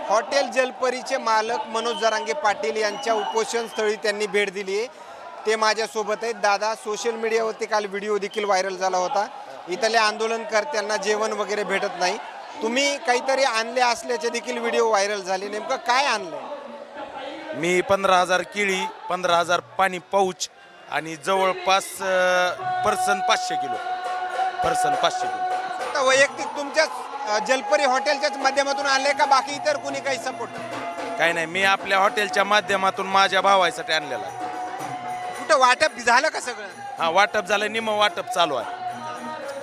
Hotel जलपरीचे मालक मनोज जरांगे पाटील यांच्या उपोषण स्थळी त्यांनी भेट दिली आहे. ते माझ्यासोबत आहेत. दादा, सोशल मीडियावरती काल व्हिडिओ देखील व्हायरल झाला होता. इथल्या आंदोलनकर्त्यांना जेवण वगैरे भेटत नाही. तुम्ही काहीतरी आणले असल्याचे देखील व्हिडिओ व्हायरल झाले. नेमकं काय आणलंय? मी 15,000 केळी, 15,000 पाणी पाऊच आणि जवळपास पर्सन 500 किलो. आता वैयक्तिक तुमच्याच जलपरी हॉटेलच्याच माध्यमातून आणले का बाकी इतर कुणी काही सपोर्ट? काही नाही, मी आपल्या हॉटेलच्या माध्यमातून माझ्या भावासाठी आणलेला आहे. कुठं वाटप झालं का सगळं? हा, वाटप झालं, निम्म वाटप चालू आहे.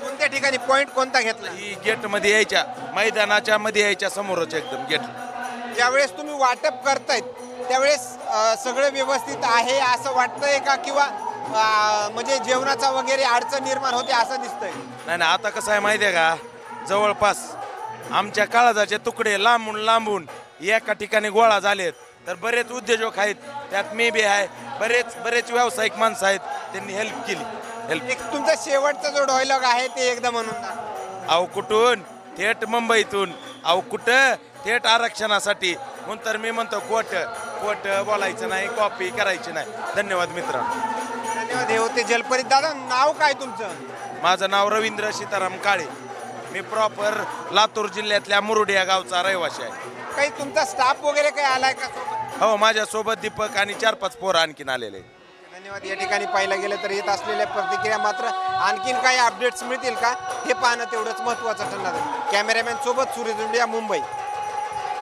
कोणत्या ठिकाणी पॉइंट कोणता घेतला? ही गेटमध्ये यायच्या, मैदानाच्या मध्ये यायच्या समोरच एकदम गेट. ज्यावेळेस तुम्ही वाटप करतायत त्यावेळेस सगळं व्यवस्थित आहे असं वाटतंय का, किंवा म्हणजे जेवणाचा वगैरे अडचण निर्माण होते असं दिसतंय? नाही, आता कसं आहे माहिती आहे का, जवळपास आमच्या काळजाचे तुकडे लांबून लांबून एका ठिकाणी गोळा झालेत. तर बरेच उद्योजक आहेत, त्यात मी बी आहे, बरेच व्यावसायिक माणसं आहेत, त्यांनी हेल्प केली. एक तुमचा शेवटचा जो डायलॉग आहे ते एकदा म्हणून दाखवा. अहो कुठून? थेट मुंबईतून. अहो कुठं? थेट आरक्षणासाठी. म्हणून तर मी म्हणतो खोट बोलायचं नाही, कॉपी करायची नाही. धन्यवाद मित्रांनो. धन्यवाद. हे होते जलपरी. दादा, नाव काय तुमचं? माझं नाव रवींद्र सीताराम काळे. मी प्रॉपर लातूर जिल्ह्यातल्या मुरुड या गावचा रहिवासी आहे. काही तुमचा स्टाफ वगैरे काही आलाय का सोबत? हो, माझ्यासोबत दीपक आणि 4-5 पोरं आणखीन आलेले. धन्यवाद. या ठिकाणी पाहायला गेलं तर येत असलेल्या प्रतिक्रिया, मात्र आणखीन काही अपडेट्स मिळतील का हे पाहणं तेवढंच महत्त्वाचं ठरणार आहे. कॅमेरामॅन सोबत सूर्य दुंडिया, मुंबई.